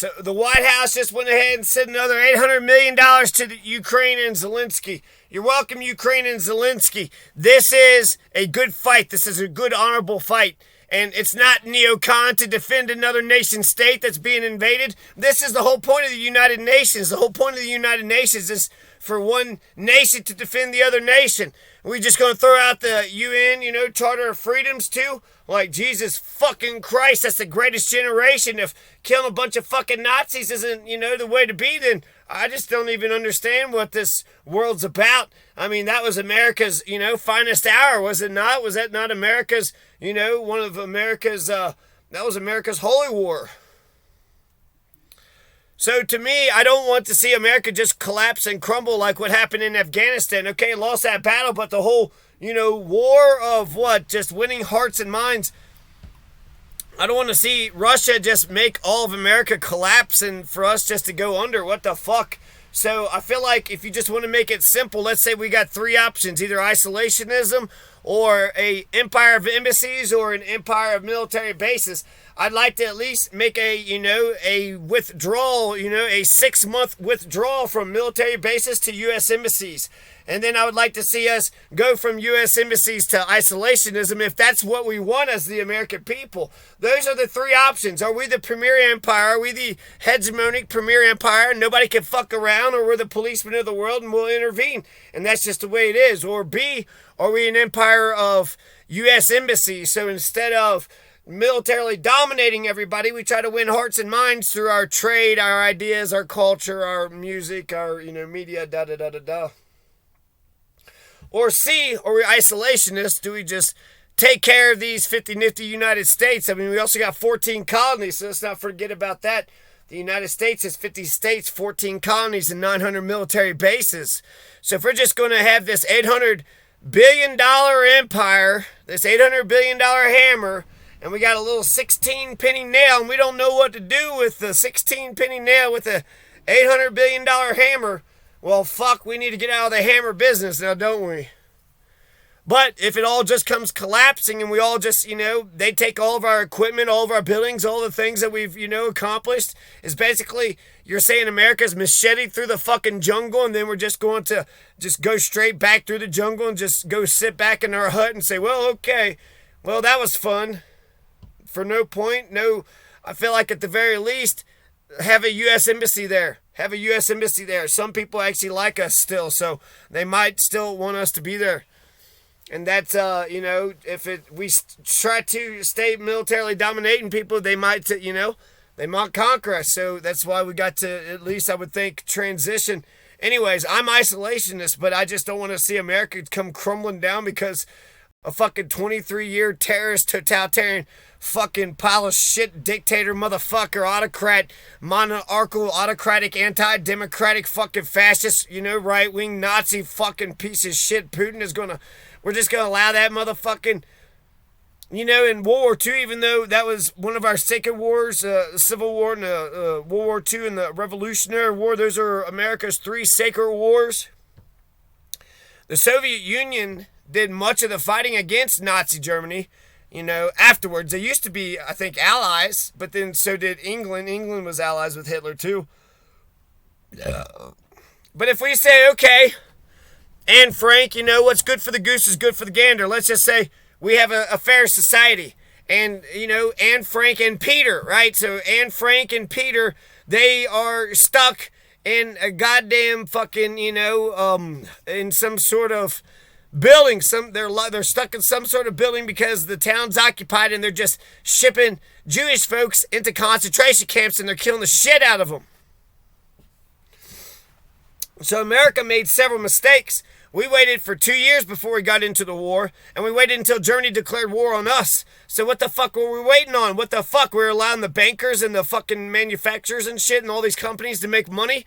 So the White House just went ahead and sent another $800 million to the Ukraine and Zelensky. You're welcome, Ukraine and Zelensky. This is a good fight. This is a good, honorable fight. And it's not neocon to defend another nation state that's being invaded. This is the whole point of the United Nations. The whole point of the United Nations is for one nation to defend the other nation. Are we just going to throw out the UN, Charter of Freedoms too? Like, Jesus fucking Christ, that's the greatest generation. If killing a bunch of fucking Nazis isn't, the way to be, then I just don't even understand what this world's about. I mean, that was America's, finest hour, was it not? Was that not America's, one of America's, that was America's holy war. So to me, I don't want to see America just collapse and crumble like what happened in Afghanistan. Okay, lost that battle, but the whole, war of what? Just winning hearts and minds. I don't want to see Russia just make all of America collapse and for us just to go under. What the fuck? So I feel like if you just want to make it simple, let's say we got three options, either isolationism or a empire of embassies or an empire of military bases. I'd like to at least make a withdrawal, a 6-month withdrawal from military bases to U.S. embassies. And then I would like to see us go from U.S. embassies to isolationism if that's what we want as the American people. Those are the three options. Are we the premier empire? Are we the hegemonic premier empire? Nobody can fuck around, or we're the policemen of the world and we'll intervene. And that's just the way it is. Or B, are we an empire of U.S. embassies? So instead of militarily dominating everybody, we try to win hearts and minds through our trade, our ideas, our culture, our music, our media, da-da-da-da-da. Or C, are we isolationists? Do we just take care of these 50 nifty United States? I mean, we also got 14 colonies, so let's not forget about that. The United States has 50 states, 14 colonies, and 900 military bases. So if we're just going to have this $800 billion empire, this $800 billion hammer, and we got a little 16-penny nail, and we don't know what to do with the 16-penny nail with the $800 billion hammer, well, fuck, we need to get out of the hammer business now, don't we? But if it all just comes collapsing and we all just, they take all of our equipment, all of our buildings, all the things that we've, accomplished, is basically, you're saying America's macheted through the fucking jungle and then we're just going to just go straight back through the jungle and just go sit back in our hut and say, well, okay, well, that was fun. For no point, no, I feel like at the very least, have a U.S. embassy there. Have a U.S. embassy there. Some people actually like us still, so they might still want us to be there. And that's, if we try to stay militarily dominating people, they might, they might conquer us. So that's why we got to, at least I would think, transition. Anyways, I'm isolationist, but I just don't want to see America come crumbling down because a fucking 23-year terrorist, totalitarian, fucking pile of shit dictator, motherfucker, autocrat, monarchical, autocratic, anti-democratic, fucking fascist, right-wing Nazi fucking piece of shit. Putin is we're just gonna allow that motherfucking, in World War II, even though that was one of our sacred wars, Civil War and World War II and the Revolutionary War, those are America's three sacred wars. The Soviet Union did much of the fighting against Nazi Germany. Afterwards. They used to be, I think, allies, but then so did England. England was allies with Hitler, too. But if we say, okay, Anne Frank, what's good for the goose is good for the gander. Let's just say we have a fair society. And, Anne Frank and Peter, right? So Anne Frank and Peter, they are stuck in a goddamn fucking, in some sort of building. They're stuck in some sort of building because the town's occupied and they're just shipping Jewish folks into concentration camps and they're killing the shit out of them. So America made several mistakes. We waited for 2 years before we got into the war, and we waited until Germany declared war on us. So what the fuck were we waiting on? What the fuck? We were allowing the bankers and the fucking manufacturers and shit and all these companies to make money?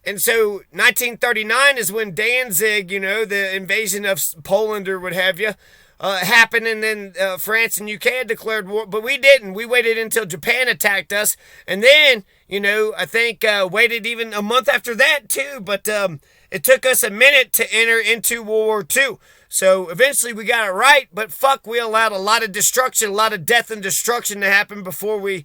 And so 1939 is when Danzig, the invasion of Poland or what have you, happened. And then France and UK had declared war. But we didn't. We waited until Japan attacked us. And then, I think waited even a month after that too. But it took us a minute to enter into World War II. So eventually we got it right. But fuck, we allowed a lot of destruction, a lot of death and destruction to happen before we,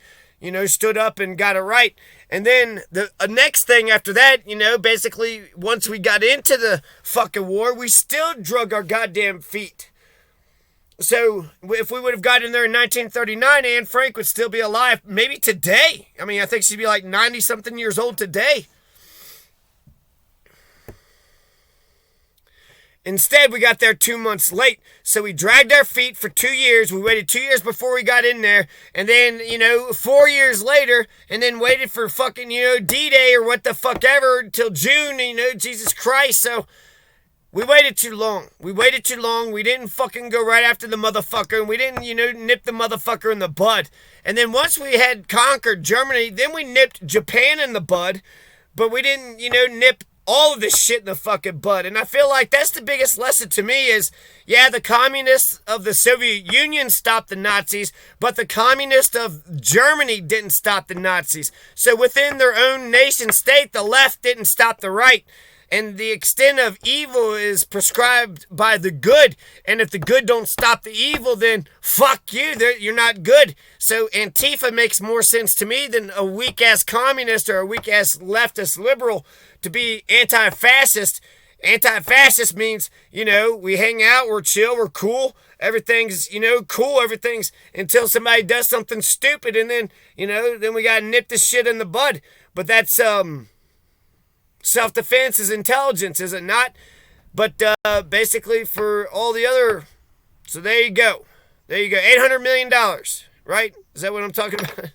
stood up and got it right. And then the next thing after that, basically once we got into the fucking war, we still drug our goddamn feet. So if we would have gotten there in 1939, Anne Frank would still be alive, maybe today. I mean, I think she'd be like 90-something years old today. Instead, we got there 2 months late, so we dragged our feet for 2 years. We waited 2 years before we got in there, and then, 4 years later, and then waited for fucking, D-Day or what the fuck ever until June, Jesus Christ. So we waited too long. We didn't fucking go right after the motherfucker, and we didn't, nip the motherfucker in the bud. And then once we had conquered Germany, then we nipped Japan in the bud, but we didn't, nip all of this shit in the fucking bud. And I feel like that's the biggest lesson to me is, yeah, the communists of the Soviet Union stopped the Nazis, but the communists of Germany didn't stop the Nazis. So within their own nation state, the left didn't stop the right. And the extent of evil is prescribed by the good. And if the good don't stop the evil, then fuck you. You're not good. So Antifa makes more sense to me than a weak-ass communist or a weak-ass leftist liberal to be anti-fascist. Anti-fascist means, we hang out, we're chill, we're cool. Everything's, cool. Everything's until somebody does something stupid. And then, then we got to nip this shit in the bud. But that's, self-defense is intelligence, is it not? But basically for all the other... So there you go. $800 million, right? Is that what I'm talking about?